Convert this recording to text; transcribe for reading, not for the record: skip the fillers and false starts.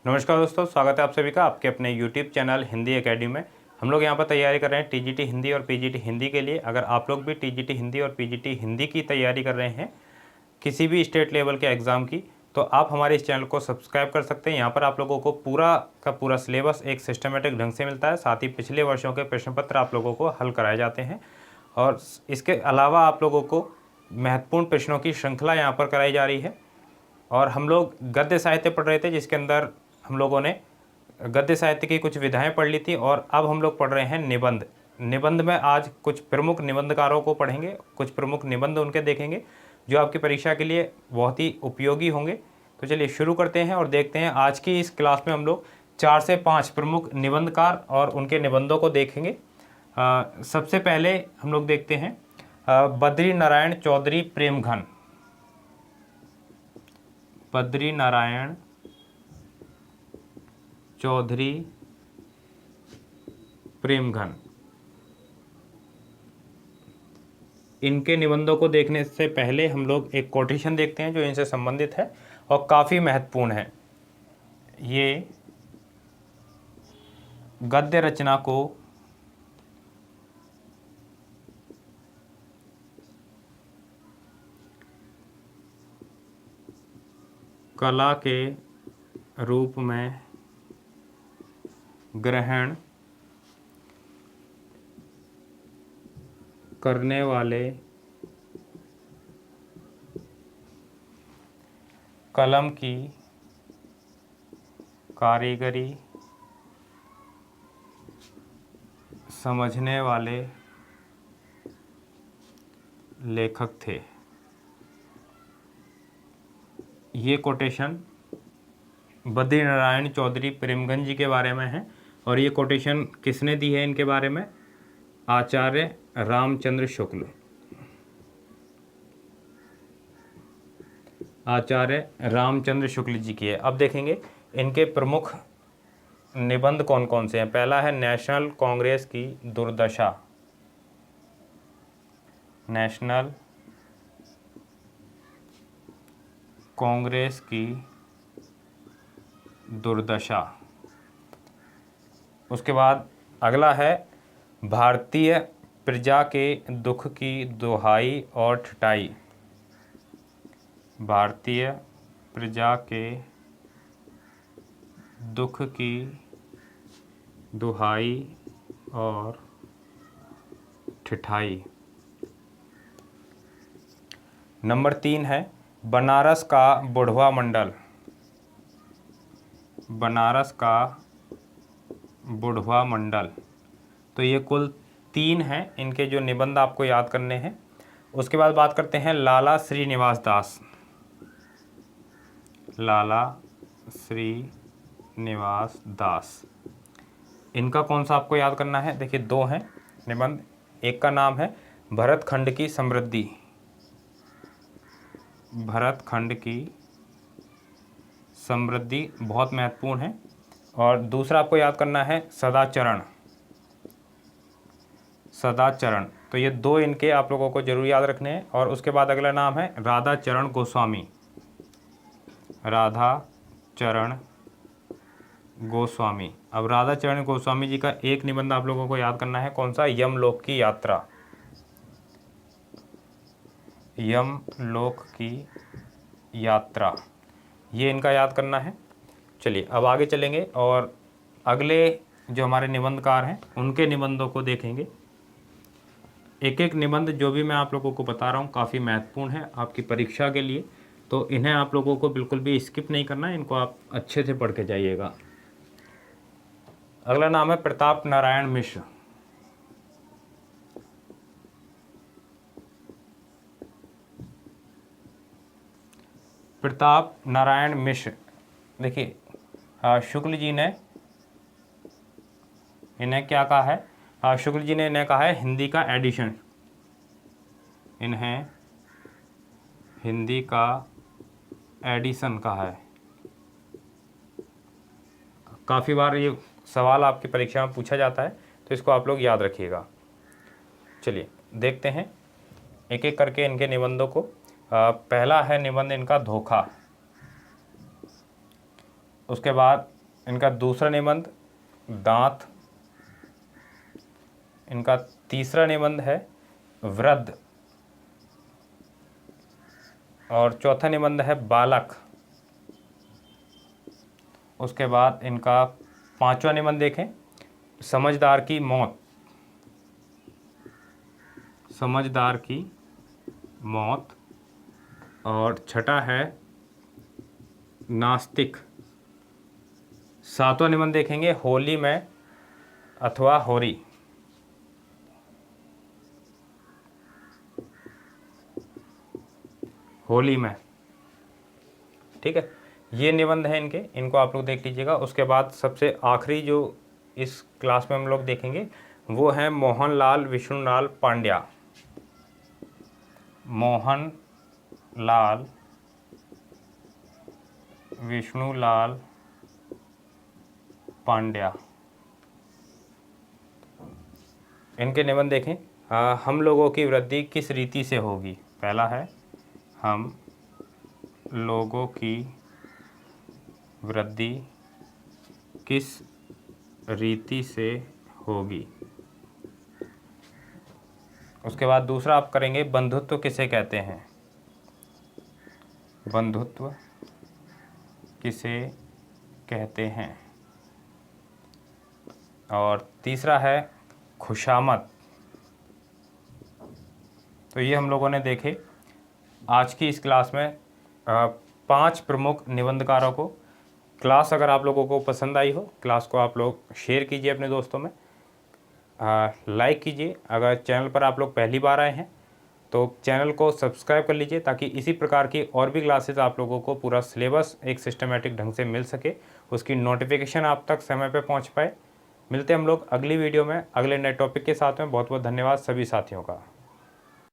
नमस्कार दोस्तों, स्वागत है आप सभी का आपके अपने YouTube चैनल हिंदी एकेडमी में। हम लोग यहाँ पर तैयारी कर रहे हैं टीजीटी हिंदी और पीजीटी हिंदी के लिए। अगर आप लोग भी टीजीटी हिंदी और पीजीटी हिंदी की तैयारी कर रहे हैं किसी भी स्टेट लेवल के एग्ज़ाम की, तो आप हमारे इस चैनल को सब्सक्राइब कर सकते हैं। यहाँ पर आप लोगों को पूरा का पूरा सिलेबस एक सिस्टमेटिक ढंग से मिलता है। साथ ही पिछले वर्षों के प्रश्न पत्र आप लोगों को हल कराए जाते हैं और इसके अलावा आप लोगों को महत्वपूर्ण प्रश्नों की श्रृंखला यहाँ पर कराई जा रही है। और हम लोग गद्य साहित्य पढ़ रहे थे, जिसके अंदर हम लोगों ने गद्य साहित्य की कुछ विधाएं पढ़ ली थी और अब हम लोग पढ़ रहे हैं निबंध। निबंध में आज कुछ प्रमुख निबंधकारों को पढ़ेंगे, कुछ प्रमुख निबंध उनके देखेंगे जो आपकी परीक्षा के लिए बहुत ही उपयोगी होंगे। तो चलिए शुरू करते हैं और देखते हैं। आज की इस क्लास में हम लोग 4 से 5 प्रमुख निबंधकार और उनके निबंधों को देखेंगे। सबसे पहले हम लोग देखते हैं बद्री नारायण चौधरी प्रेमघन। बद्री नारायण चौधरी प्रेमघन, इनके निबंधों को देखने से पहले हम लोग एक कोटेशन देखते हैं जो इनसे संबंधित है और काफ़ी महत्वपूर्ण है। ये गद्य रचना को कला के रूप में ग्रहण करने वाले कलम की कारीगरी समझने वाले लेखक थे। ये कोटेशन बद्री नारायण चौधरी प्रेमघन जी के बारे में है और ये कोटेशन किसने दी है इनके बारे में? आचार्य रामचंद्र शुक्ल। आचार्य रामचंद्र शुक्ल जी की है। अब देखेंगे इनके प्रमुख निबंध कौन कौन से हैं। पहला है नेशनल कांग्रेस की दुर्दशा। नेशनल कांग्रेस की दुर्दशा। उसके बाद अगला है भारतीय प्रजा के दुख की दुहाई और ठठाई। भारतीय प्रजा के दुख की दुहाई और ठठाई। नंबर 3 है बनारस का बुढ़वा मंडल। बनारस का बुढ़वा मंडल। तो ये कुल 3 हैं इनके जो निबंध आपको याद करने हैं। उसके बाद बात करते हैं लाला श्रीनिवास दास। लाला श्रीनिवास दास, इनका कौन सा आपको याद करना है? देखिए 2 हैं निबंध। एक का नाम है भरतखंड की समृद्धि। भरतखंड की समृद्धि बहुत महत्वपूर्ण है। और दूसरा आपको याद करना है सदाचरण। सदाचरण। तो ये 2 इनके आप लोगों को जरूर याद रखने हैं। और उसके बाद अगला नाम है राधाचरण गोस्वामी। राधाचरण गोस्वामी। अब राधाचरण गोस्वामी जी का एक निबंध आप लोगों को याद करना है। कौन सा? यमलोक की यात्रा। यमलोक की यात्रा, ये इनका याद करना है। चलिए अब आगे चलेंगे और अगले जो हमारे निबंधकार हैं उनके निबंधों को देखेंगे। एक एक निबंध जो भी मैं आप लोगों को बता रहा हूँ काफ़ी महत्वपूर्ण है आपकी परीक्षा के लिए, तो इन्हें आप लोगों को बिल्कुल भी स्किप नहीं करना है, इनको आप अच्छे से पढ़ के जाइएगा। अगला नाम है प्रताप नारायण मिश्र। प्रताप नारायण मिश्र, देखिए शुक्ल जी ने इन्हें क्या कहा है? शुक्ल जी ने इन्हें कहा है हिंदी का एडिशन। इन्हें हिंदी का एडिशन कहा है। काफ़ी बार ये सवाल आपकी परीक्षा में पूछा जाता है, तो इसको आप लोग याद रखिएगा। चलिए देखते हैं एक एक करके इनके निबंधों को। पहला है निबंध इनका धोखा। उसके बाद इनका दूसरा निबंध दांत, इनका तीसरा निबंध है वृद्ध, और चौथा निबंध है बालक। उसके बाद इनका पांचवा निबंध देखें, समझदार की मौत, समझदार की मौत। और छठा है नास्तिक। सातवां निबंध देखेंगे होली में अथवा होरी। होली में, ठीक है, ये निबंध है इनके, इनको आप लोग देख लीजिएगा। उसके बाद सबसे आखिरी जो इस क्लास में हम लोग देखेंगे वो है मोहनलाल विष्णुलाल पांड्या। मोहनलाल विष्णुलाल पांड्या, इनके निबंध देखें। हम लोगों की वृद्धि किस रीति से होगी। पहला है हम लोगों की वृद्धि किस रीति से होगी। उसके बाद दूसरा आप करेंगे बंधुत्व किसे कहते हैं। बंधुत्व किसे कहते हैं। और तीसरा है खुशामद। तो ये हम लोगों ने देखे आज की इस क्लास में 5 प्रमुख निबंधकारों को। क्लास अगर आप लोगों को पसंद आई हो, क्लास को आप लोग शेयर कीजिए अपने दोस्तों में, लाइक कीजिए। अगर चैनल पर आप लोग पहली बार आए हैं तो चैनल को सब्सक्राइब कर लीजिए, ताकि इसी प्रकार की और भी क्लासेस आप लोगों को पूरा सिलेबस एक सिस्टमेटिक ढंग से मिल सके, उसकी नोटिफिकेशन आप तक समय पर पहुंच पाए। मिलते हैं हम लोग अगली वीडियो में अगले नए टॉपिक के साथ में। बहुत बहुत धन्यवाद सभी साथियों का।